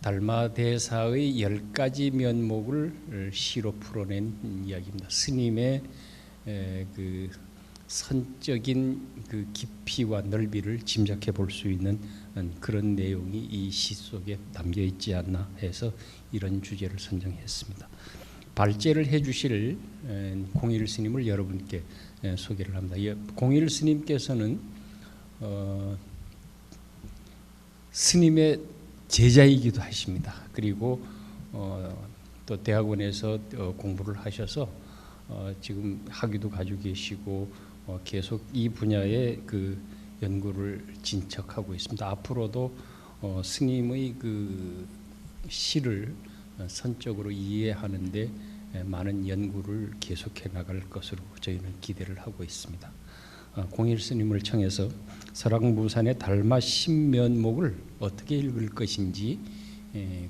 달마대사의 10가지 면목을 시로 풀어낸 이야기입니다. 스님의 그 선적인 그 깊이와 넓이를 짐작해 볼 수 있는 그런 내용이 이 시 속에 담겨 있지 않나 해서 이런 주제를 선정했습니다. 발제를 해주실 공일 스님을 여러분께 소개를 합니다. 공일 스님께서는 스님의 제자이기도 하십니다. 그리고 또 대학원에서 공부를 하셔서 지금 학위도 가지고 계시고 계속 이 분야의 그 연구를 진척하고 있습니다. 앞으로도 스님의 그 시를 선적으로 이해하는데 많은 연구를 계속해 나갈 것으로 저희는 기대를 하고 있습니다. 공일 스님을 청해서 설악무산의 달마 신면목을 어떻게 읽을 것인지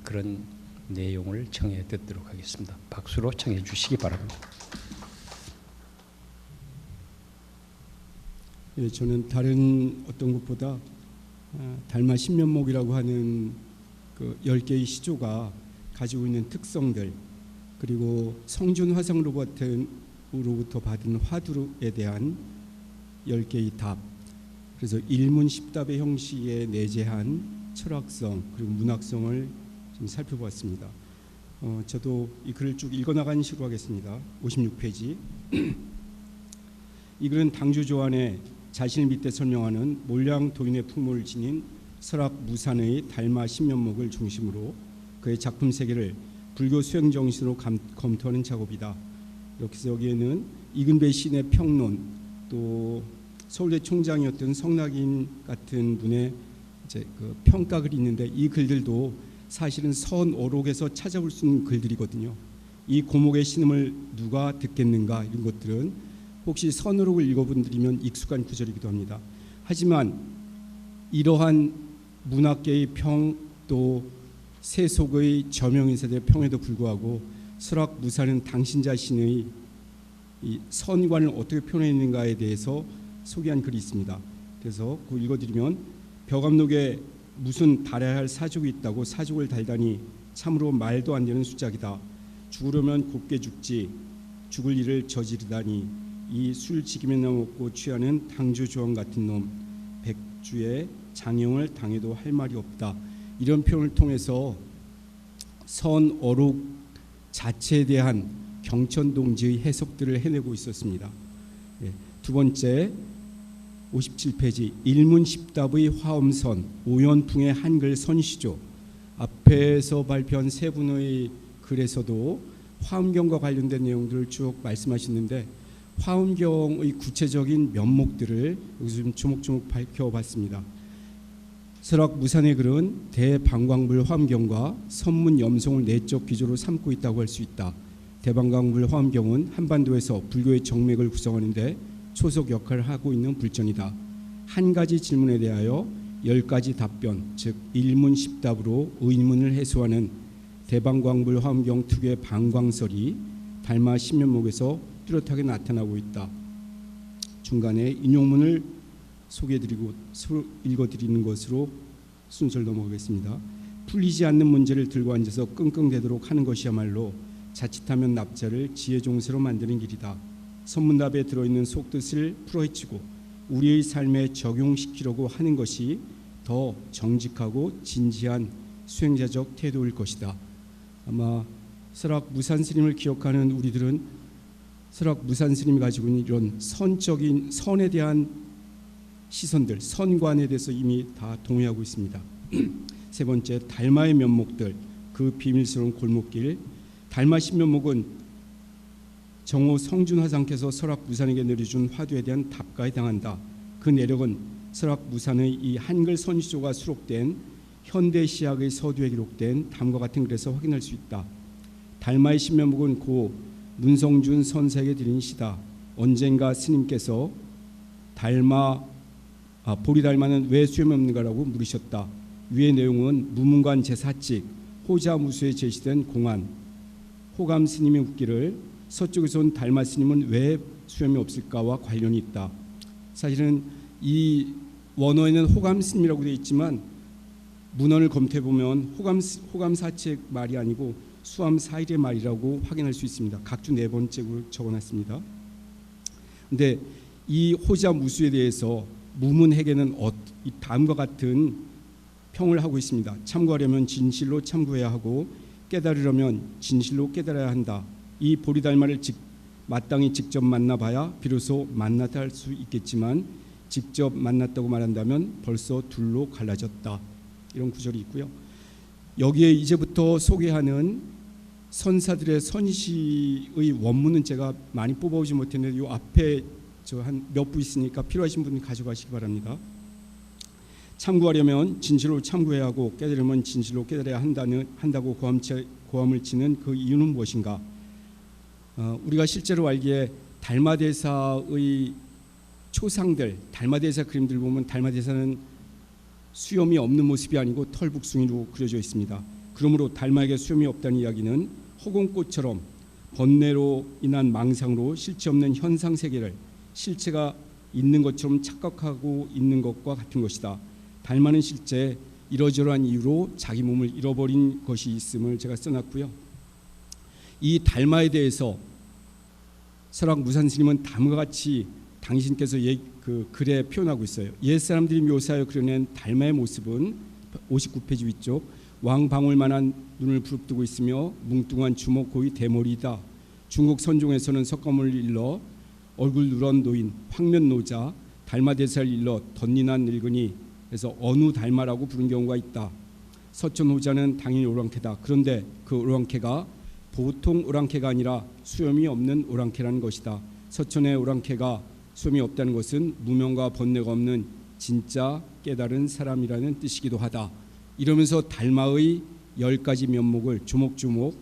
그런 내용을 청해 듣도록 하겠습니다. 박수로 청해 주시기 바랍니다. 예, 저는 다른 어떤 것보다 달마 신면목이라고 하는 그 10개의 시조가 가지고 있는 특성들, 그리고 성준화성로부터 받은 화두에 대한 10개의 답, 그래서 일문십답의 형식에 내재한 철학성 그리고 문학성을 좀 살펴보았습니다. 저도 이 글을 쭉 읽어나가는 식으로 하겠습니다. 56페이지. 이 글은 당주조안에 자신을 밑에 설명하는 몰량도인의 풍모를 지닌 설악무산의 달마 신면목을 중심으로 그의 작품 세계를 불교 수행 정신으로 검토하는 작업이다. 여기에는 이근배 시인의 평론, 또 서울대 총장이었던 성낙인 같은 분의 이제 그 평가글이 있는데, 이 글들도 사실은 선어록에서 찾아볼 수 있는 글들이거든요. 이 고목의 신음을 누가 듣겠는가, 이런 것들은 혹시 선어록을 읽어본 분들이면 익숙한 구절이기도 합니다. 하지만 이러한 문학계의 평, 또 세속의 저명인사들의 평에도 불구하고 설악무산은 당신 자신의 이 선관을 어떻게 표현했는가에 대해서 소개한 글이 있습니다. 그래서 그거 읽어드리면, 벼감록에 무슨 달아야 할 사족이 있다고 사족을 달다니 참으로 말도 안 되는 수작이다. 죽으려면 곱게 죽지 죽을 일을 저지르다니 이 술 지기면 먹고 취하는 당주조원 같은 놈, 백주의 장형을 당해도 할 말이 없다. 이런 표현을 통해서 선어록 자체에 대한 경천동지의 해석들을 해내고 있었습니다. 두 번째 57페이지 일문십답의 화엄선, 오연풍의 한글 선시조. 앞에서 발표한 세 분의 글에서도 화엄경과 관련된 내용들을 쭉 말씀하시는데, 화엄경의 구체적인 면목들을 여기서 좀 조목조목 밝혀봤습니다. 설악무산의 글은 대방광불 화엄경과 선문염송을 내적 기조로 삼고 있다고 할 수 있다. 대방광불 화엄경은 한반도에서 불교의 정맥을 구성하는데 초석 역할을 하고 있는 불전이다. 한 가지 질문에 대하여 10가지 답변, 즉 일문십답으로 의문을 해소하는 대방광불 화엄경 특유의 방광설이 달마 신면목에서 뚜렷하게 나타나고 있다. 중간에 인용문을 소개해드리고 읽어드리는 것으로 순서를 넘어가겠습니다. 풀리지 않는 문제를 들고 앉아서 끙끙대도록 하는 것이야말로 자칫하면 납자를 지혜종세로 만드는 길이다. 선문답에 들어있는 속뜻을 풀어헤치고 우리의 삶에 적용시키려고 하는 것이 더 정직하고 진지한 수행자적 태도일 것이다. 아마 설악무산 스님을 기억하는 우리들은 설악무산 스님이 가지고 있는 이런 선적인 선에 대한 시선들, 선관에 대해서 이미 다 동의하고 있습니다. 세 번째, 달마의 면목들, 그 비밀스러운 골목길. 달마 신면목은 정호 성준화상께서 설악무산에게 내려준 화두에 대한 답가에 해당한다. 그 내력은 설악무산의 이 한글 선시조가 수록된 현대 시학의 서두에 기록된 다음과 같은 글에서 확인할 수 있다. 달마의 신면목은 고 문성준 선사에게 드린 시다. 언젠가 스님께서 보리달마는 왜 수염이 없는가라고 물으셨다. 위의 내용은 무문관 제4찍 호자무수에 제시된 공안. 호감 스님이 묻기를 서쪽에서 온 달마 스님은 왜 수염이 없을까와 관련이 있다. 사실은 이 원어에는 호감 스님이라고 되어 있지만 문헌을 검토해 보면 호감 사책 말이 아니고 수암 사일의 말이라고 확인할 수 있습니다. 각주 네 번째로 적어놨습니다. 근데 이 호자무수에 대해서 무문해계는 이 다음과 같은 평을 하고 있습니다. 참고하려면 진실로 참고해야 하고 깨달으려면 진실로 깨달아야 한다. 이 보리달마를 마땅히 직접 만나봐야 비로소 만났다 할 수 있겠지만 직접 만났다고 말한다면 벌써 둘로 갈라졌다. 이런 구절이 있고요. 여기에 이제부터 소개하는 선사들의 선시의 원문은 제가 많이 뽑아오지 못했는데 이 앞에 저 한 몇 부 있으니까 필요하신 분은 가져가시기 바랍니다. 참고하려면 진실로 참고해야 하고 깨달으면 진실로 깨달아야 한다고 고함을 치는 그 이유는 무엇인가? 우리가 실제로 알기에 달마대사의 초상들, 달마대사 그림들 보면 달마대사는 수염이 없는 모습이 아니고 털북숭이로 그려져 있습니다. 그러므로 달마에게 수염이 없다는 이야기는 허공꽃처럼 번뇌로 인한 망상으로 실체 없는 현상 세계를 실체가 있는 것처럼 착각하고 있는 것과 같은 것이다. 달마는 실제 이러저러한 이유로 자기 몸을 잃어버린 것이 있음을 제가 써놨고요. 이 달마에 대해서 설악무산 스님은 다음과 같이 당신께서 그 글에 표현하고 있어요. 옛사람들이 묘사하여 그려낸 달마의 모습은 59페이지 위쪽 왕방울만한 눈을 부릅뜨고 있으며 뭉뚱한 주먹 고의 대머리이다. 중국 선종에서는 석가모니를 일러 얼굴 누런 노인 황면노자, 달마대사를 일러 덧니난 늙은이, 그래서 어느 달마라고 부른 경우가 있다. 서천호자는 당연히 오랑캐다. 그런데 그 오랑캐가 보통 오랑캐가 아니라 수염이 없는 오랑캐라는 것이다. 서천의 오랑캐가 수염이 없다는 것은 무명과 번뇌가 없는 진짜 깨달은 사람이라는 뜻이기도 하다. 이러면서 달마의 10가지 면목을 조목조목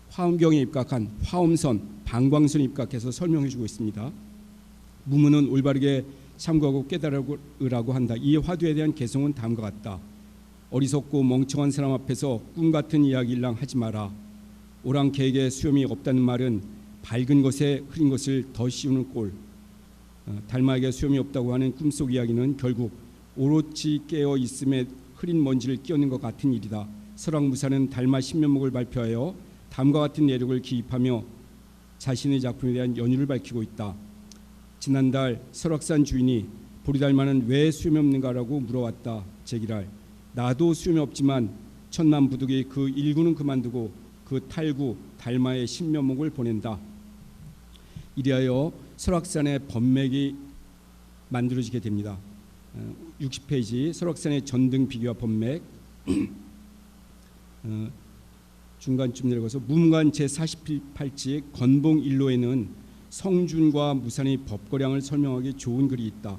화엄경에 입각한 화엄선, 방광선에 입각해서 설명해주고 있습니다. 무문은 올바르게 참고하고 깨달으라고 한다. 이 화두에 대한 개성은 다음과 같다. 어리석고 멍청한 사람 앞에서 꿈같은 이야기랑 하지 마라. 오랑캐에게 수염이 없다는 말은 밝은 것에 흐린 것을 더 씌우는 꼴. 달마에게 수염이 없다고 하는 꿈속 이야기는 결국 오롯이 깨어 있음에 흐린 먼지를 끼얹는 것 같은 일이다. 설악무산은 달마 신면목을 발표하여 다음과 같은 내력을 기입하며 자신의 작품에 대한 연유를 밝히고 있다. 지난달 설악산 주인이 보리달마는 왜 수염이 없는가라고 물어왔다. 제기랄 나도 수염이 없지만 천남 부득이 그 일구는 그만두고 그 탈구 달마의 신면목을 보낸다. 이리하여 설악산의 법맥이 만들어지게 됩니다. 60페이지 설악산의 전등 비교와 법맥 중간쯤 내려가서 무문관 제48지 건봉 1로에는 성준과 무산의 법거량을 설명하기 좋은 글이 있다.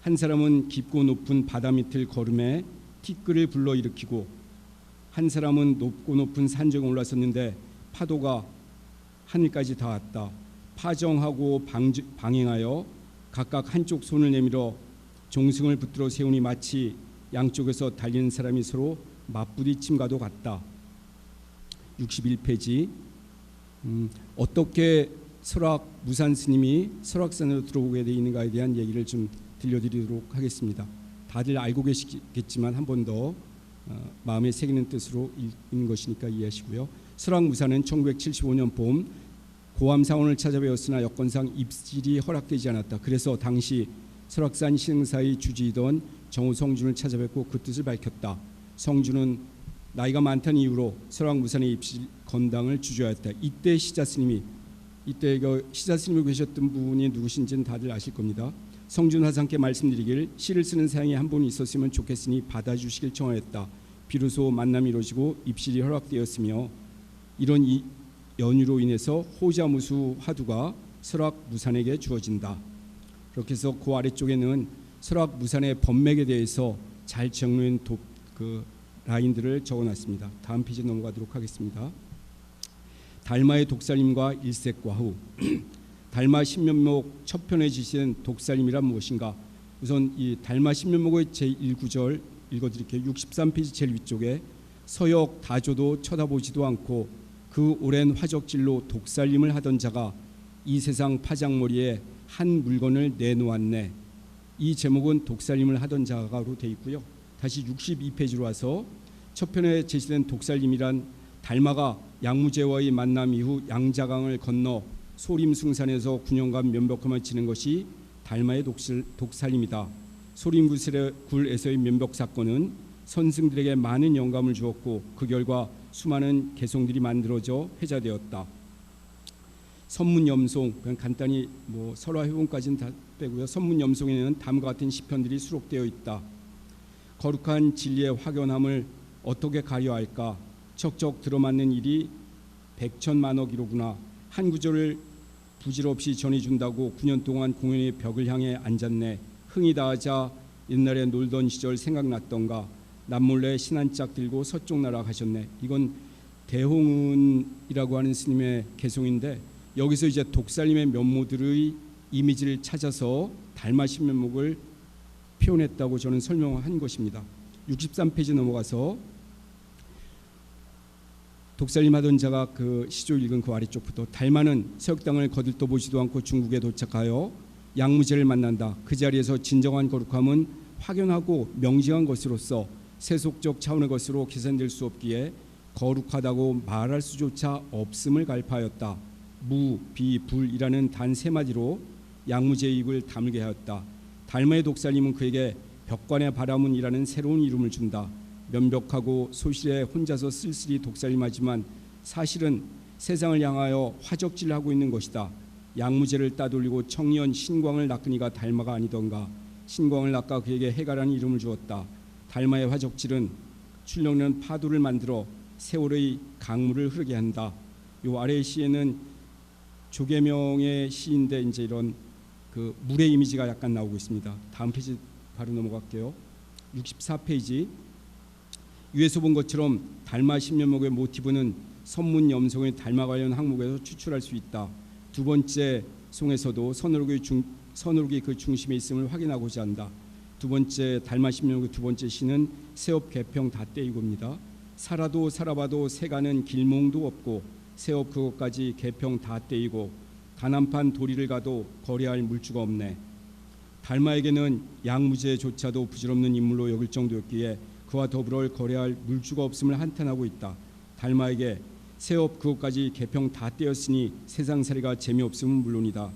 한 사람은 깊고 높은 바다 밑을 걸음에 티끌을 불러일으키고 한 사람은 높고 높은 산정에 올라섰는데 파도가 하늘까지 닿았다. 파정하고 방행하여 각각 한쪽 손을 내밀어 종승을 붙들어 세우니 마치 양쪽에서 달리는 사람이 서로 맞부딪힘과도 같다. 61페이지 어떻게 설악무산 스님이 설악산으로 들어오게 되어 있는가에 대한 얘기를 좀 들려드리도록 하겠습니다. 다들 알고 계시겠지만 한 번 더 마음에 새기는 뜻으로 읽는 것이니까 이해하시고요. 설악무산은 1975년 봄 고암사원을 찾아뵈었으나 여건상 입실이 허락되지 않았다. 그래서 당시 설악산 신흥사의 주지이던 정우 성준을 찾아뵙고 그 뜻을 밝혔다. 성준은 나이가 많다는 이유로 설악무산의 입실 건당을 주저하였다. 이때 시자스님이 계셨던 분이 누구신지는 다들 아실 겁니다. 성준 화상께 말씀드리길 시를 쓰는 사양이 한 분 있었으면 좋겠으니 받아주시길 청하였다. 비로소 만남이 이루어지고 입실이 허락되었으며 이런 연유로 인해서 호자무수 화두가 설악무산에게 주어진다. 그렇게 해서 그 아래쪽에는 설악무산의 법맥에 대해서 잘 정리한 그 라인들을 적어놨습니다. 다음 페이지 넘어가도록 하겠습니다. 달마의 독살림과 일색과후. 달마 신면목 첫 편에 지시된 독살림이란 무엇인가? 우선 이 달마 신면목의 제1구절 읽어드릴게요. 63페이지 제일 위쪽에 서역 다조도 쳐다보지도 않고 그 오랜 화적질로 독살림을 하던 자가 이 세상 파장머리에 한 물건을 내놓았네. 이 제목은 독살림을 하던 자가로 돼 있고요. 다시 62페이지로 와서 첫 편에 제시된 독살림이란 달마가 양무제와의 만남 이후 양자강을 건너 소림숭산에서 9년간 면벽함을 치는 것이 달마의 독살림이다. 소림굴에서의 면벽 사건은 선승들에게 많은 영감을 주었고 그 결과 수많은 개송들이 만들어져 회자되었다. 선문염송, 그냥 간단히 설화회본까지는 다 빼고요. 선문염송에는 다음과 같은 시편들이 수록되어 있다. 거룩한 진리의 확연함을 어떻게 가려할까? 척척 들어맞는 일이 백천만억이로구나. 한 구절을 부질없이 전해준다고 9년 동안 공연의 벽을 향해 앉았네. 흥이 닿아자 옛날에 놀던 시절 생각났던가. 남몰래 신한짝 들고 서쪽 나라 가셨네. 이건 대홍은이라고 하는 스님의 개송인데 여기서 이제 독살림의 면모들의 이미지를 찾아서 달마 신면목을 표현했다고 저는 설명한 것입니다. 63페이지 넘어가서 독살림 하던 자가 그 시조 읽은 그 아래쪽부터 달마는 서역당을 거들떠보지도 않고 중국에 도착하여 양무제를 만난다. 그 자리에서 진정한 거룩함은 확연하고 명징한 것으로서 세속적 차원의 것으로 계산될 수 없기에 거룩하다고 말할 수조차 없음을 갈파하였다. 무, 비, 불이라는 단 세 마디로 양무제의 입을 다물게 하였다. 달마의 독살림은 그에게 벽관의 바라문이라는 새로운 이름을 준다. 면벽하고 소실에 혼자서 쓸쓸히 독살림하지만 사실은 세상을 향하여 화적질하고 있는 것이다. 양무제를 따돌리고 청년 신광을 낚으니가 달마가 아니던가. 신광을 낚아 그에게 해가라는 이름을 주었다. 달마의 화적질은 출렁이는 파도를 만들어 세월의 강물을 흐르게 한다. 요 아래 시에는 조계명의 시인데 이제 이런 그 물의 이미지가 약간 나오고 있습니다. 다음 페이지 바로 넘어갈게요. 64페이지. 위에서 본 것처럼 달마 신면목의 모티브는 선문 염송의 달마 관련 항목에서 추출할 수 있다. 두 번째 송에서도 선으로기 그 중심에 있음을 확인하고자 한다. 두 번째 달마 신면목의 두 번째 시는 세업 개평 다떼이고입니다. 살아도 살아봐도 새가는 길몽도 없고 세업 그것까지 개평 다떼이고 단한판 도리를 가도 거래할 물주가 없네. 달마에게는 양무제조차도 부질없는 인물로 여길 정도였기에 그와 더불어 거래할 물주가 없음을 한탄하고 있다. 달마에게 세업 그것까지 개평 다 떼었으니 세상살이가 재미없음은 물론이다.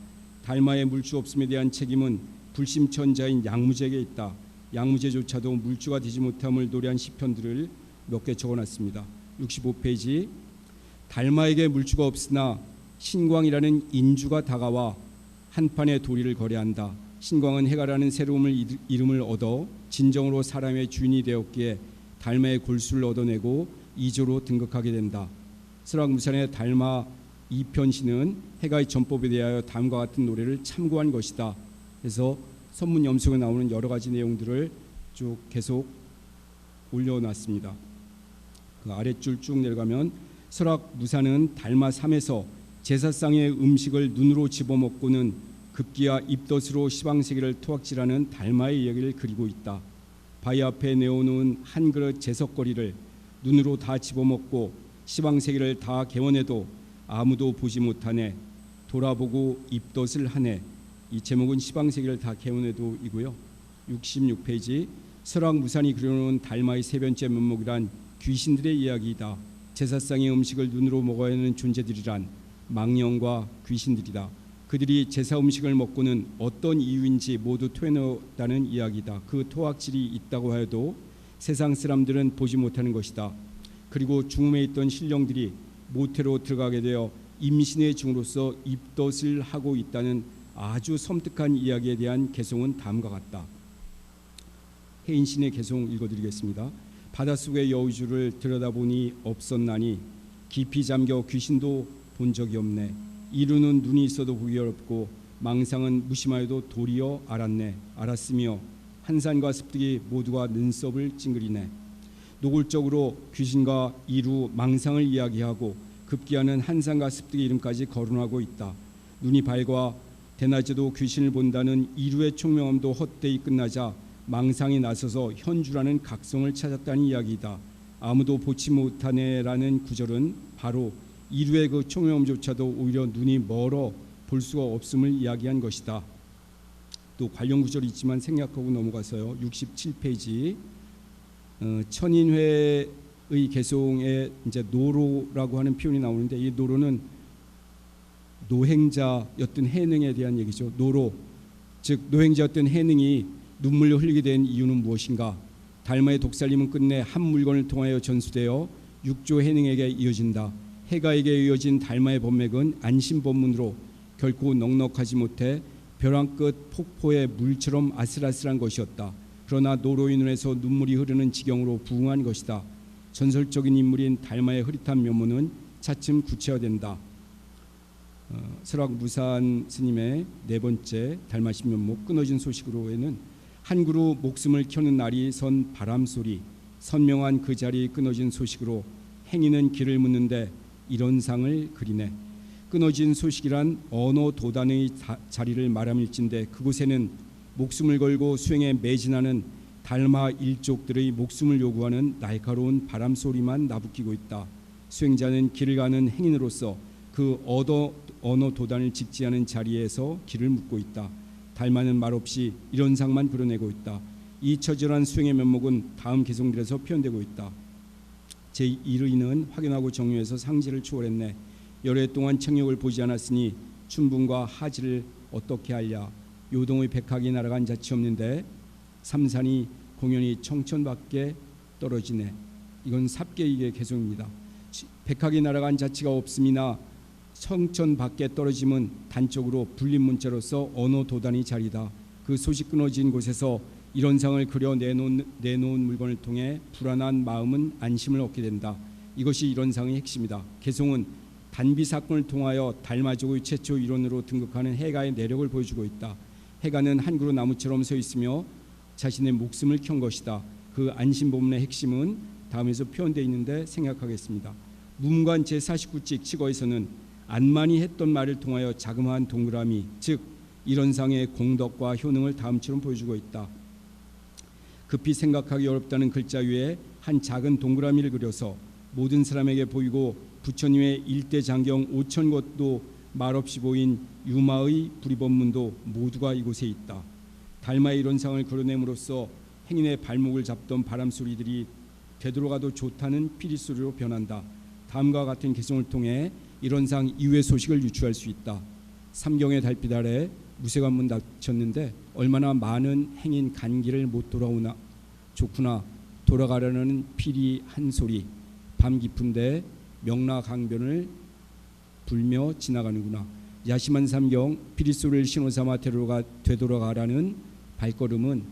달마의 물주 없음에 대한 책임은 불심천자인 양무제에게 있다. 양무제조차도 물주가 되지 못함을 노래한 시편들을 몇 개 적어놨습니다. 65페이지. 달마에게 물주가 없으나 신광이라는 인주가 다가와 한판의 도리를 거래한다. 신광은 해가라는 새로운 이름을 얻어 진정으로 사람의 주인이 되었기에 달마의 골수를 얻어내고 이조로 등극하게 된다. 설악무산의 달마 2편시는 해가의 전법에 대하여 다음과 같은 노래를 참고한 것이다. 그래서 선문염송에 나오는 여러 가지 내용들을 쭉 계속 올려놨습니다. 그 아랫줄 쭉 내려가면 설악무산은 달마 3에서 제사상의 음식을 눈으로 집어먹고는 급기야 입덧으로 시방세계를 토악질하는 달마의 이야기를 그리고 있다. 바위 앞에 내어놓은 한 그릇 제석거리를 눈으로 다 집어먹고 시방세계를 다 개원해도 아무도 보지 못하네. 돌아보고 입덧을 하네. 이 제목은 시방세계를 다 개원해도 이고요. 66페이지. 설악무산이 그려놓은 달마의 세 번째 면목이란 귀신들의 이야기이다. 제사상의 음식을 눈으로 먹어야 하는 존재들이란 망령과 귀신들이다. 그들이 제사 음식을 먹고는 어떤 이유인지 모두 토해내었다는 이야기다. 그 토악질이 있다고 해도 세상 사람들은 보지 못하는 것이다. 그리고 중음에 있던 신령들이 모태로 들어가게 되어 임신의 중으로서 입덧을 하고 있다는 아주 섬뜩한 이야기에 대한 개송은 다음과 같다. 해인신의 개송 읽어드리겠습니다. 바닷속의 여우주를 들여다보니 없었나니 깊이 잠겨 귀신도 본 적이 없네. 이루는 눈이 있어도 보기 어렵고 망상은 무심하여도 도리어 알았으며 한산과 습득이 모두가 눈썹을 찡그리네. 노골적으로 귀신과 이루 망상을 이야기하고 급기야는 한산과 습득의 이름까지 거론하고 있다. 눈이 밝아 대낮에도 귀신을 본다는 이루의 총명함도 헛되이 끝나자 망상이 나서서 현주라는 각성을 찾았다는 이야기이다. 아무도 보지 못하네라는 구절은 바로 이루의 그 총명함조차도 오히려 눈이 멀어 볼 수가 없음을 이야기한 것이다. 또 관련 구절이 있지만 생략하고 넘어가서요. 67페이지 천인회의 개송에 이제 노로라고 하는 표현이 나오는데 이 노로는 노행자였던 해능에 대한 얘기죠. 노로, 즉 노행자였던 해능이 눈물을 흘리게 된 이유는 무엇인가? 달마의 독살림은 끝내 한 물건을 통하여 전수되어 육조 해능에게 이어진다. 해가에게 이어진 달마의 법맥은 안심법문으로 결코 넉넉하지 못해 벼랑 끝 폭포의 물처럼 아슬아슬한 것이었다. 그러나 노로의 눈에서 눈물이 흐르는 지경으로 부응한 것이다. 전설적인 인물인 달마의 흐릿한 면모는 차츰 구체화된다. 설악무산 스님의 네 번째 달마 신면목 끊어진 소식으로에는 한 그루 목숨을 켜는 날이 선 바람소리, 선명한 그 자리 끊어진 소식으로 행인은 길을 묻는데 이런 상을 그리네. 끊어진 소식이란 언어 도단의 자리를 말함일진데 그곳에는 목숨을 걸고 수행에 매진하는 달마 일족들의 목숨을 요구하는 날카로운 바람소리만 나부끼고 있다. 수행자는 길을 가는 행인으로서 그 언어 도단을 직지하는 자리에서 길을 묻고 있다. 달마는 말없이 이런 상만 그려내고 있다. 이 처절한 수행의 면목은 다음 개송들에서 표현되고 있다. 제1의는 확연하고 정유해서 상지를 초월했네. 여러 해 동안 청력을 보지 않았으니 춘분과 하지를 어떻게 하랴. 요동의 백학이 날아간 자치 없는데 삼산이 공연히 청천밖에 떨어지네. 이건 삽계이의 개송입니다. 백학이 날아간 자치가 없음이나 청천 밖에 떨어짐은 단적으로 불린 문자로서 언어 도단이 자리다. 그 소식 끊어진 곳에서 이런 상을 그려 내놓은 물건을 통해 불안한 마음은 안심을 얻게 된다. 이것이 이런 상의 핵심이다. 개송은 단비 사건을 통하여 달마족의 최초 이론으로 등극하는 해가의 내력을 보여주고 있다. 해가는 한 그루 나무처럼 서 있으며 자신의 목숨을 켠 것이다. 그 안심법문의 핵심은 다음에서 표현되어 있는데 생략하겠습니다. 문관 제49칙 칙어에서는 안만이 했던 말을 통하여 자그마한 동그라미, 즉 이런 상의 공덕과 효능을 다음처럼 보여주고 있다. 급히 생각하기 어렵다는 글자 위에 한 작은 동그라미를 그려서 모든 사람에게 보이고 부처님의 일대 장경 5천 것도 말없이 보인 유마의 불이법문도 모두가 이곳에 있다. 달마의 이런 상을 그려냄으로써 행인의 발목을 잡던 바람소리들이 되돌아가도 좋다는 피리소리로 변한다. 다음과 같은 개송을 통해 이런 상 이후의 소식을 유추할 수 있다. 삼경의 달빛 아래 무쇠관문 닫혔는데 얼마나 많은 행인 간길을 못 돌아오나. 좋구나. 돌아가려는 피리 한 소리. 밤 깊은데 명라강변을 불며 지나가는구나. 야심한 삼경 피리소리를 신호삼아 되돌아가라는 발걸음은,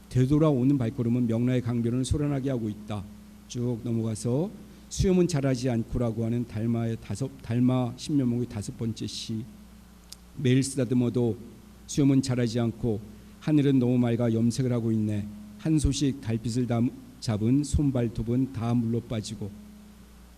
되돌아오는 발걸음은 명라의 강변을 소란하게 하고 있다. 쭉 넘어가서 수염은 자라지 않고라고 하는 달마 신면목의 5번째 시. 매일 쓰다듬어도 수염은 자라지 않고 하늘은 너무 맑아 염색을 하고 있네. 한 소식 달빛을 잡은 손발톱은 다 물러 빠지고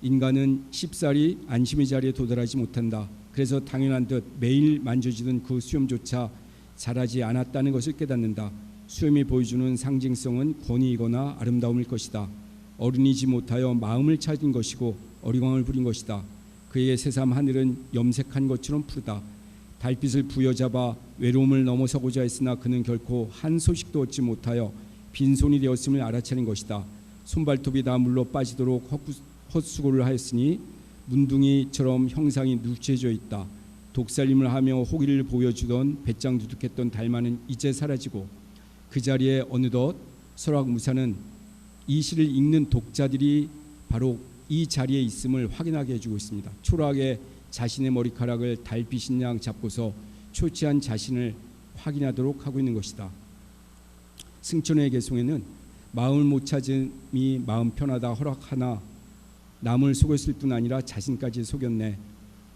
인간은 쉽사리 안심의 자리에 도달하지 못한다. 그래서 당연한 듯 매일 만져지던 그 수염조차 자라지 않았다는 것을 깨닫는다. 수염이 보여주는 상징성은 권위이거나 아름다움일 것이다. 어른이지 못하여 마음을 찾은 것이고 어리광을 부린 것이다. 그에게 새삼 하늘은 염색한 것처럼 푸르다. 달빛을 부여잡아 외로움을 넘어서고자 했으나 그는 결코 한 소식도 얻지 못하여 빈손이 되었음을 알아차린 것이다. 손발톱이 다 물러 빠지도록 헛수고를 하였으니 문둥이처럼 형상이 누추해져 있다. 독살림을 하며 호기를 보여주던 배짱 두둑했던 달마는 이제 사라지고 그 자리에 어느덧 설악무산은 이 시를 읽는 독자들이 바로 이 자리에 있음을 확인하게 해주고 있습니다. 초라하게 자신의 머리카락을 달빛인 양 잡고서 초췌한 자신을 확인하도록 하고 있는 것이다. 승천의 개송에는 마음을 못 찾음이 마음 편하다 허락하나 남을 속였을 뿐 아니라 자신까지 속였네.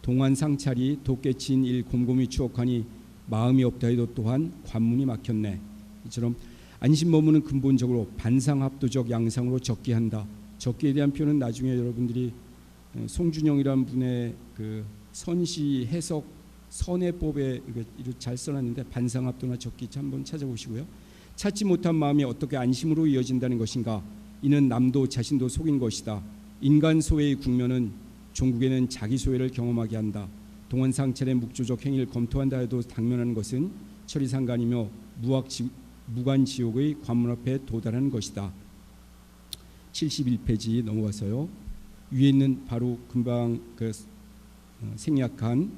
동안상찰이 돋개친 일 곰곰이 추억하니 마음이 없다 해도 또한 관문이 막혔네. 이처럼 안심법문은 근본적으로 반상합도적 양상으로 적기한다. 적기에 대한 표현은 나중에 여러분들이 송준영이라는 분의 그 선시 해석 선해법에 이렇게 잘 써놨는데 반상합도나 적기 한번 찾아보시고요. 찾지 못한 마음이 어떻게 안심으로 이어진다는 것인가. 이는 남도 자신도 속인 것이다. 인간 소외의 국면은 종국에는 자기 소외를 경험하게 한다. 동안상찰의 묵조적 행위를 검토한다 해도 당면하는 것은 천리상간이며 무간지옥의 관문 앞에 도달하는 것이다. 71페이지 넘어가서요. 위에 있는 바로 금방 생략한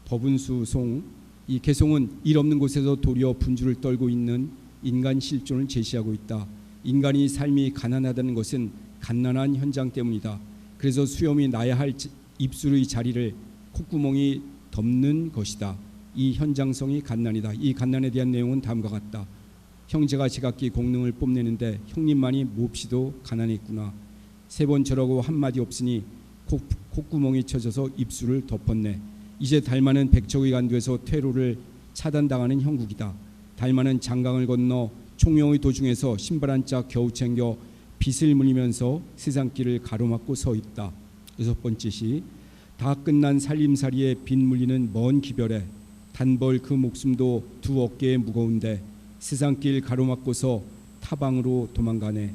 법운수송, 이 개송은 일 없는 곳에서 도리어 분주를 떨고 있는 인간 실존을 제시하고 있다. 인간이 삶이 가난하다는 것은 갓난한 현장 때문이다. 그래서 수염이 나야 할 입술의 자리를 콧구멍이 덮는 것이다. 이 현장성이 갓난이다. 이 갓난에 대한 내용은 다음과 같다. 형제가 제각기 공능을 뽐내는데 형님만이 몹시도 가난했구나. 세 번 절하고 한마디 없으니 콧구멍이 쳐져서 입술을 덮었네. 이제 달마는 백척의 간도에서 퇴로를 차단당하는 형국이다. 달마는 장강을 건너 총영의 도중에서 신발 한 짝 겨우 챙겨 빗을 물리면서 세상길을 가로막고 서 있다. 6번째 시. 다 끝난 살림살이에 빗 물리는 먼 기별에 단벌 그 목숨도 두 어깨에 무거운데 세상길 가로막고서 타방으로 도망가네.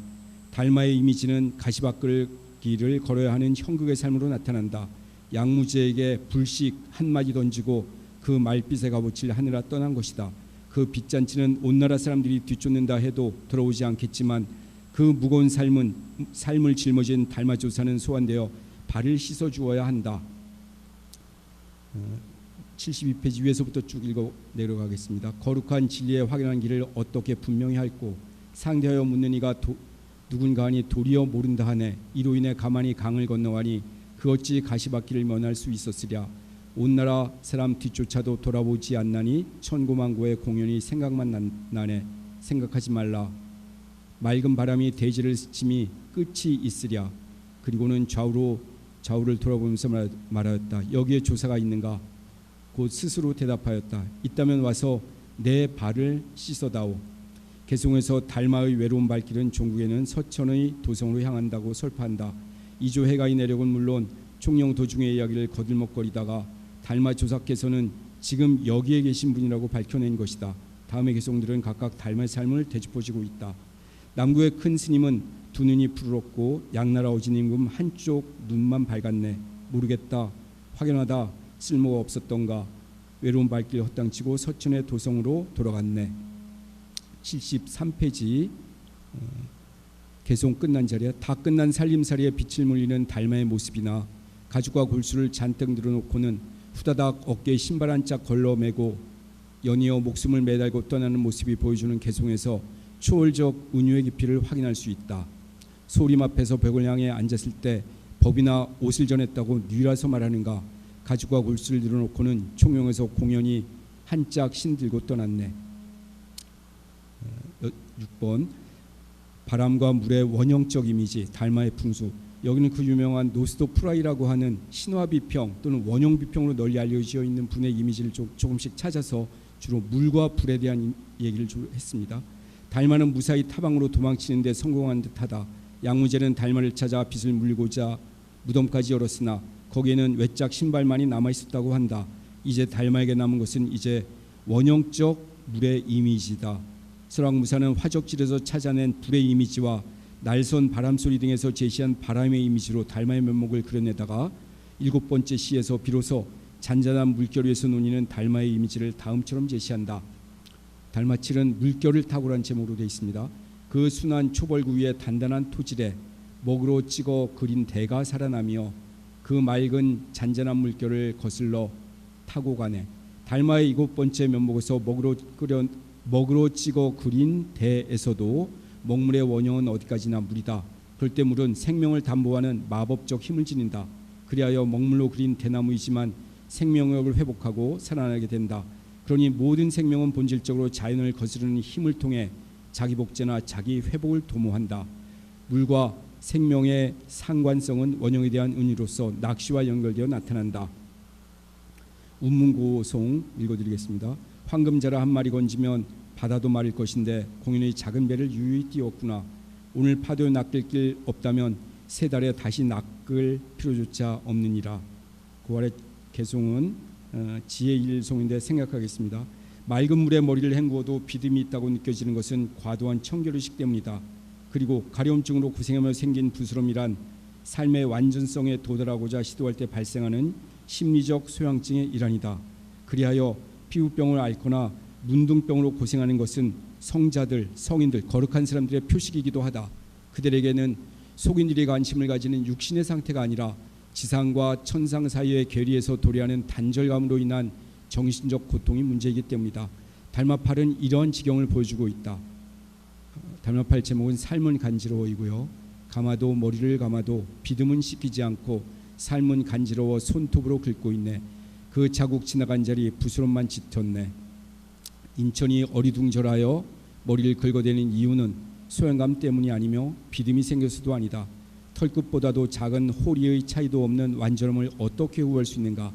달마의 이미지는 가시밭길을 걸어야 하는 형국의 삶으로 나타난다. 양무제에게 불식 한마디 던지고 그 말빛에 값어칠 하늘아 떠난 것이다. 그 빚잔치는 온 나라 사람들이 뒤쫓는다 해도 돌아오지 않겠지만 그 무거운 삶을 짊어진 달마조사는 소환되어 발을 씻어 주어야 한다. 72페이지 위에서부터 쭉 읽어 내려가겠습니다. 거룩한 진리의 확연한 길을 어떻게 분명히 할꼬 상대하여 묻는 이가 누군가 하니 도리어 모른다 하네. 이로 인해 가만히 강을 건너가니 그 어찌 가시밭길을 면할 수 있었으랴. 온 나라 사람 뒤쫓아도 돌아보지 않나니 천고만고의 공연이 생각만 나네. 생각하지 말라. 맑은 바람이 대지를 스침이 끝이 있으랴. 그리고는 좌우를 돌아보면서 말하였다. 여기에 조사가 있는가? 곧 스스로 대답하였다. 있다면 와서 내 발을 씻어다오. 개송에서 달마의 외로운 발길은 종국에는 서천의 도성으로 향한다고 설파한다. 이조 해가의 내력은 물론 총영 도중의 이야기를 거들먹거리다가 달마 조사께서는 지금 여기에 계신 분이라고 밝혀낸 것이다. 다음의 개송들은 각각 달마의 삶을 되짚어지고 있다. 남구의 큰 스님은 두 눈이 푸르렀고 양나라 어진임금 한쪽 눈만 밝았네. 모르겠다. 확연하다. 쓸모가 없었던가. 외로운 발길 헛당치고 서천의 도성으로 돌아갔네. 73페이지 개송 끝난 자리에 다 끝난 살림살이에 빛을 물리는 달마의 모습이나 가죽과 골수를 잔뜩 늘어놓고는 후다닥 어깨에 신발 한 짝 걸러매고 연이어 목숨을 매달고 떠나는 모습이 보여주는 개송에서 초월적 은유의 깊이를 확인할 수 있다. 소림 앞에서 벽을 향해 앉았을 때 법이나 옷을 전했다고 뉘라서 말하는가. 가죽과 골수를 늘어놓고는 총영에서 공연히 한 짝 신들고 떠났네. 6번 바람과 물의 원형적 이미지 달마의 풍수. 여기는 그 유명한 노스도 프라이라고 하는 신화비평 또는 원형비평으로 널리 알려져 있는 분의 이미지를 조금씩 찾아서 주로 물과 불에 대한 얘기를 했습니다. 달마는 무사히 타방으로 도망치는 데 성공한 듯하다. 양무제는 달마를 찾아 빗을 물리고자 무덤까지 열었으나 거기에는 외짝 신발만이 남아있었다고 한다. 이제 달마에게 남은 것은 이제 원형적 물의 이미지다. 설왕무사는 화적질에서 찾아낸 불의 이미지와 날선 바람소리 등에서 제시한 바람의 이미지로 달마의 면목을 그려내다가 7번째 시에서 비로소 잔잔한 물결 위에서 논이는 달마의 이미지를 다음처럼 제시한다. 달마칠은 물결을 탁월한 제목으로 되어 있습니다. 그 순한 초벌구 위에 단단한 토질에 먹으로 찍어 그린 대가 살아나며 그 맑은 잔잔한 물결을 거슬러 타고 가네. 달마의 7번째 면목에서 먹으로 찍어 그린 대에서도 먹물의 원형은 어디까지나 물이다. 그럴 때 물은 생명을 담보하는 마법적 힘을 지닌다. 그리하여 먹물로 그린 대나무이지만 생명력을 회복하고 살아나게 된다. 그러니 모든 생명은 본질적으로 자연을 거스르는 힘을 통해 자기 복제나 자기 회복을 도모한다. 물과 생명의 상관성은 원형에 대한 은유로서 낚시와 연결되어 나타난다. 운문고송 읽어드리겠습니다. 황금자라 한 마리 건지면 바다도 마를 것인데 공연의 작은 배를 유유히 띄웠구나. 오늘 파도에 낚일 길 없다면 세 달에 다시 낚을 필요조차 없느니라. 그 아래 개송은 지혜 1송인데 생각하겠습니다. 맑은 물에 머리를 헹구어도 비듬이 있다고 느껴지는 것은 과도한 청결의식 때문이다. 그리고 가려움증으로 고생하며 생긴 부스럼이란 삶의 완전성에 도달하고자 시도할 때 발생하는 심리적 소양증의 일환이다. 그리하여 피부병을 앓거나 문둥병으로 고생하는 것은 성자들, 성인들, 거룩한 사람들의 표식이기도 하다. 그들에게는 속인들이 관심을 가지는 육신의 상태가 아니라 지상과 천상 사이의 괴리에서 도래하는 단절감으로 인한 정신적 고통이 문제이기 때문이다. 달마팔은 이러한 지경을 보여주고 있다. 달마팔 제목은 삶은 간지러워이고요. 감아도 머리를 감아도 비듬은 씻기지 않고 삶은 간지러워 손톱으로 긁고 있네. 그 자국 지나간 자리 부스럼만 짙었네. 인천이 어리둥절하여 머리를 긁어대는 이유는 소양감 때문이 아니며 비듬이 생겨서도 아니다. 털끝보다도 작은 호리의 차이도 없는 완전함을 어떻게 구할 수 있는가.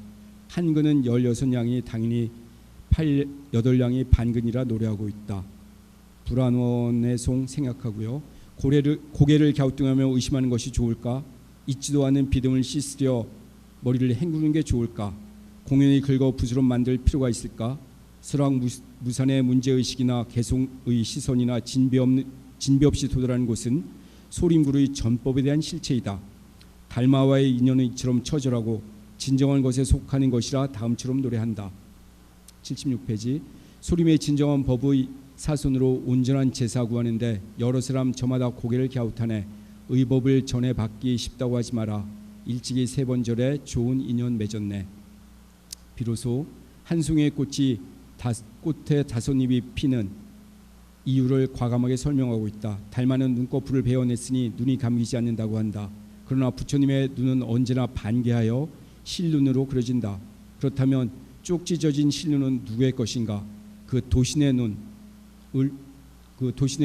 한근은 16양이 당연히 8양이 반근이라 노래하고 있다. 불안원의 송 생각하고요. 고개를 갸우뚱하며 의심하는 것이 좋을까? 잊지도 않은 비듬을 씻으려 머리를 헹구는 게 좋을까? 공연히 긁어 붓으로 만들 필요가 있을까? 설왕무산의 문제의식이나 개송의 시선이나 진배 없이 도달하는 곳은 소림구루의 전법에 대한 실체이다. 달마와의 인연은 이처럼 처절하고 진정한 것에 속하는 것이라 다음처럼 노래한다. 76페이지. 소림의 진정한 법의 사손으로 온전한 제사 구하는데 여러 사람 저마다 고개를 갸웃하네. 의법을 전해 받기 쉽다고 하지 마라. 일찍이 세 번절에 좋은 인연 맺었네. 비로소 한 송이의 꽃에 다섯 잎이 피는 이유를 과감하게 설명하고 있다. 달마는 눈꺼풀을 베어냈으니 눈이 감기지 않는다고 한다. 그러나 부처님의 눈은 언제나 반개하여 실눈으로 그려진다. 그렇다면 쭉 찢어진 실눈은 누구의 것인가? 그 도신의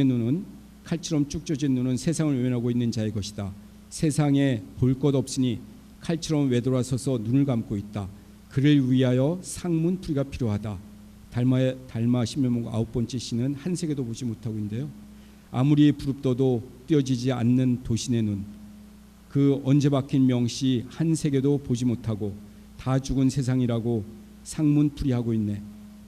눈은 칼처럼 쭉 찢어진 눈은 세상을 외면하고 있는 자의 것이다. 세상에 볼 것 없으니 칼처럼 외돌아서서 눈을 감고 있다. 그를 위하여 상문풀이가 필요하다. 달마 신면목 9번째 시는 한 세계도 보지 못하고 있는데요. 아무리 부릅떠도 띄어지지 않는 도신의 눈, 그 언제 박힌 명시 한 세계도 보지 못하고 다 죽은 세상이라고 상문풀이하고 있네.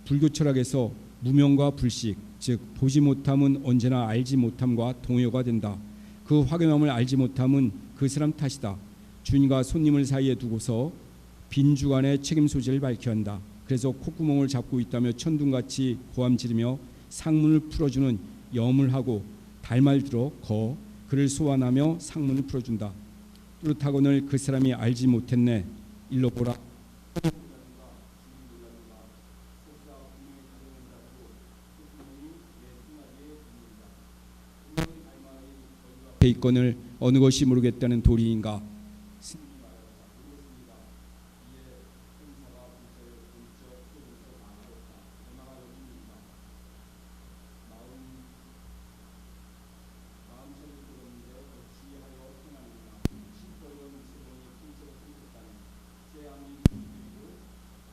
불교 철학에서 무명과 불식, 즉 보지 못함은 언제나 알지 못함과 동요가 된다. 그 확연함을 알지 못함은 그 사람 탓이다. 주인과 손님을 사이에 두고서 빈주간의 책임 소재를 밝혀야 한다. 그래서 콧구멍을 잡고 있다며 천둥같이 고함 지르며 상문을 풀어주는 염을 하고 달말 들어 그를 소환하며 상문을 풀어준다. 뚜렷하거늘 그 사람이 알지 못했네. 일러 보라. 베이건을 어느 것이 모르겠다는 도리인가.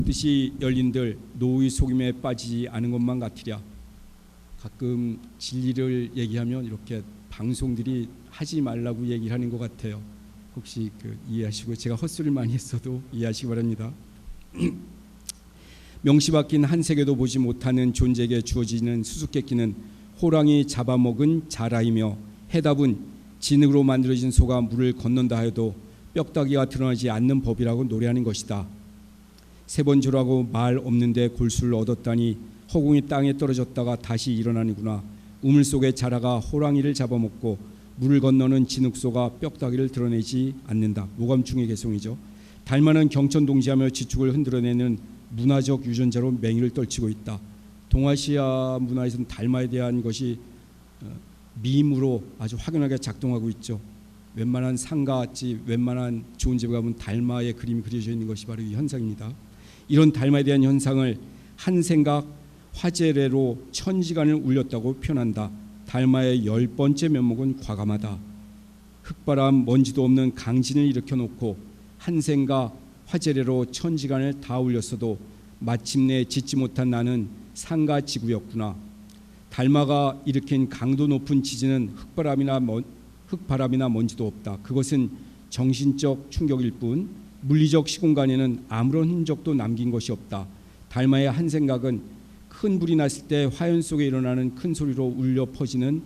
뜻이 열린들 노의 속임에 빠지지 않은 것만 같으랴. 가끔 진리를 얘기하면 이렇게 방송들이 하지 말라고 얘기를 하는 것 같아요. 혹시 이해하시고, 제가 헛소리를 많이 했어도 이해하시기 바랍니다. 명시 박힌 한 세계도 보지 못하는 존재에게 주어지는 수수께끼는 호랑이 잡아먹은 자라이며, 해답은 진흙으로 만들어진 소가 물을 건넌다 하여도 뼈다귀가 드러나지 않는 법이라고 노래하는 것이다. 세 번 절하고 말 없는데 골수를 얻었다니 허공이 땅에 떨어졌다가 다시 일어나는구나. 우물 속의 자라가 호랑이를 잡아먹고 물을 건너는 진흙소가 뼈다귀를 드러내지 않는다. 모감충의 개송이죠. 달마는 경천동지하며 지축을 흔들어내는 문화적 유전자로 맹위를 떨치고 있다. 동아시아 문화에서는 달마에 대한 것이 밈으로 아주 확연하게 작동하고 있죠. 웬만한 상가집, 웬만한 좋은 집에 가면 달마의 그림이 그려져 있는 것이 바로 이 현상입니다. 이런 달마에 대한 현상을 한 생각 화제례로 천지간을 울렸다고 표현한다. 달마의 10번째 면목은 과감하다. 흙바람 먼지도 없는 강진을 일으켜놓고 한 생각 화제례로 천지간을 다 울렸어도 마침내 짓지 못한 나는 상가지구였구나. 달마가 일으킨 강도 높은 지진은 흙바람이나 먼지도 없다. 그것은 정신적 충격일 뿐 물리적 시공간에는 아무런 흔적도 남긴 것이 없다. 달마의 한 생각은 큰 불이 났을 때 화연 속에 일어나는 큰 소리로 울려 퍼지는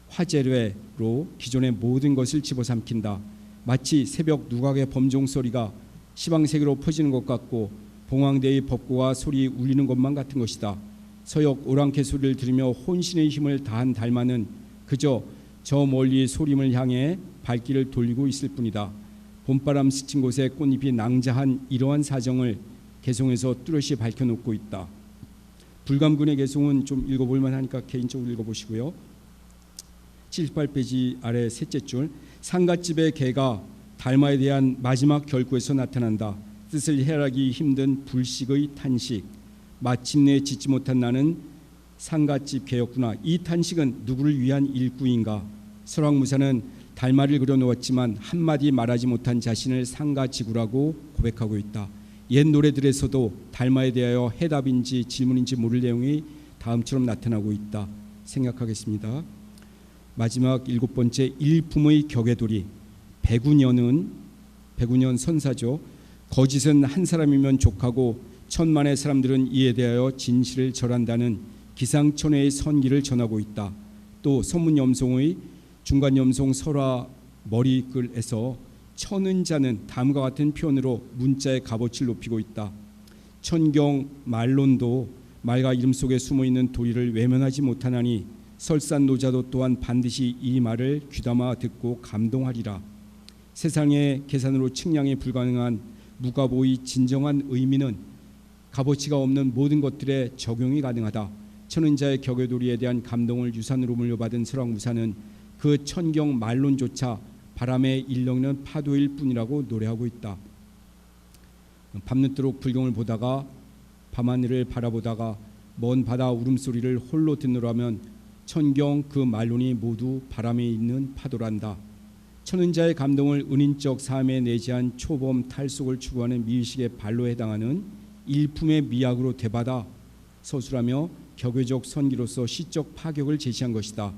화재례로 기존의 모든 것을 집어삼킨다. 마치 새벽 누각의 범종 소리가 시방세계로 퍼지는 것 같고 봉황대의 법고와 소리 울리는 것만 같은 것이다. 서역 오랑캐 소리를 들으며 혼신의 힘을 다한 달마는 그저 저 멀리 소림을 향해 발길을 돌리고 있을 뿐이다. 봄바람 스친 곳에 꽃잎이 낭자한 이러한 사정을 개송에서 뚜렷이 밝혀놓고 있다. 불감군의 개송은 좀 읽어볼 만하니까 개인적으로 읽어보시고요. 78페이지 아래 셋째 줄, 상갓집의 개가 달마에 대한 마지막 결구에서 나타난다. 뜻을 헤아리기 힘든 불식의 탄식. 마침내 짓지 못한 나는 상갓집 개였구나. 이 탄식은 누구를 위한 일구인가? 설왕무사는 달마를 그려놓았지만 한마디 말하지 못한 자신을 상가지구라고 고백하고 있다. 옛 노래들에서도 달마에 대하여 해답인지 질문인지 모를 내용이 다음처럼 나타나고 있다. 생각하겠습니다. 마지막 7번째, 일품의 격의돌이. 백운연은 백운연 선사죠. 거짓은 한 사람이면 족하고 천만의 사람들은 이에 대하여 진실을 절한다는 기상천외의 선기를 전하고 있다. 또 선문염송의 중간염송 설화 머리글에서 천은자는 다음과 같은 표현으로 문자의 값어치를 높이고 있다. 천경 말론도 말과 이름 속에 숨어있는 도리를 외면하지 못하나니 설산노자도 또한 반드시 이 말을 귀담아 듣고 감동하리라. 세상의 계산으로 측량이 불가능한 무가보의 진정한 의미는 값어치가 없는 모든 것들에 적용이 가능하다. 천은자의 격의도리에 대한 감동을 유산으로 물려받은 설왕무사는 그 천경 말론조차 바람에 일렁이는 파도일 뿐이라고 노래하고 있다. 밤늦도록 불경을 보다가 밤하늘을 바라보다가 먼 바다 울음소리를 홀로 듣노라면 천경 그 말론이 모두 바람에 있는 파도란다. 천은자의 감동을 은인적 삶에 내재한 초범 탈속을 추구하는 미의식의 발로 해당하는 일품의 미학으로 되받아 서술하며 격의적 선기로서 시적 파격을 제시한 것이다.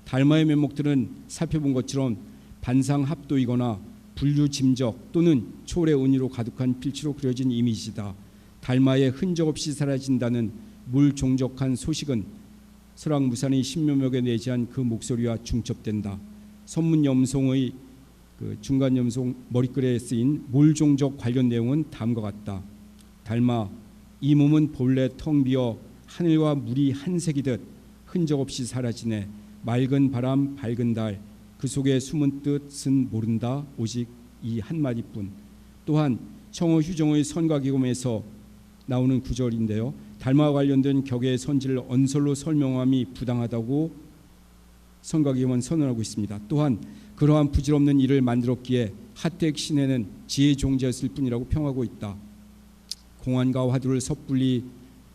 달마의 면목들은 살펴본 것처럼 반상합도이거나 분류짐적 또는 초월의 은유로 가득한 필치로 그려진 이미지다. 달마의 흔적 없이 사라진다는 물종적한 소식은 설왕무산의 신묘명에 내재한 그 목소리와 중첩된다. 선문염송의 중간염송 머리글에 쓰인 물종적 관련 내용은 다음과 같다. 달마, 이 몸은 본래 텅 비어 하늘과 물이 한색이듯 흔적 없이 사라지네. 맑은 바람 밝은 달, 그 속에 숨은 뜻은 모른다. 오직 이 한마디뿐. 또한 청어 휴정의 선과기금에서 나오는 구절인데요. 달마와 관련된 격의 선지를 언설로 설명함이 부당하다고 선과기금은 선언하고 있습니다. 또한 그러한 부질없는 일을 만들었기에 하택 신에는 지혜의 종자였을 뿐이라고 평하고 있다. 공안과 화두를 섣불리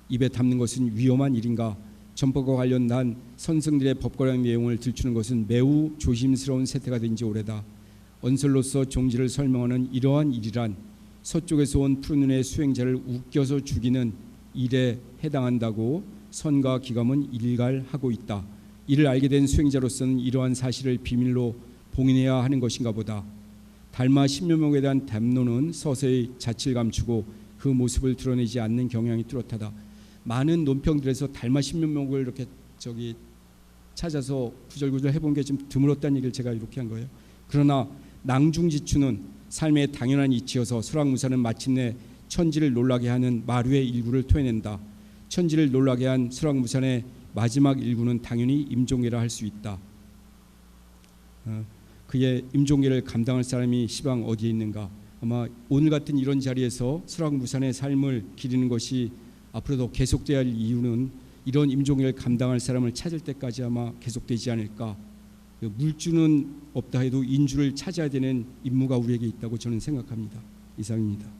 입에 담는 것은 위험한 일인가? 전법과 관련한 선승들의 법과량 내용을 들추는 것은 매우 조심스러운 세태가 된 지 오래다. 언설로서 종지를 설명하는 이러한 일이란 서쪽에서 온 푸른눈의 수행자를 웃겨서 죽이는 일에 해당한다고 선과 기감은 일갈하고 있다. 이를 알게 된 수행자로서는 이러한 사실을 비밀로 봉인해야 하는 것인가 보다. 달마 신묘명에 대한 담론은 서서히 자취를 감추고 그 모습을 드러내지 않는 경향이 뚜렷하다. 많은 논평들에서 달마 신묘명을 이렇게 찾아서 구절구절 해본 게 좀 드물었다는 얘기를 제가 이렇게 한 거예요. 그러나 낭중지추는 삶의 당연한 이치여서 설왕무사는 마침내 천지를 놀라게 하는 마류의 일구를 토해낸다. 천지를 놀라게 한 설왕무산의 마지막 일구는 당연히 임종계라 할 수 있다. 그의 임종계를 감당할 사람이 시방 어디에 있는가? 아마 오늘 같은 이런 자리에서 설왕무산의 삶을 기리는 것이 앞으로도 계속돼야 할 이유는 이런 임종계를 감당할 사람을 찾을 때까지 아마 계속되지 않을까. 물주는 없다 해도 인주를 찾아야 되는 임무가 우리에게 있다고 저는 생각합니다. 이상입니다.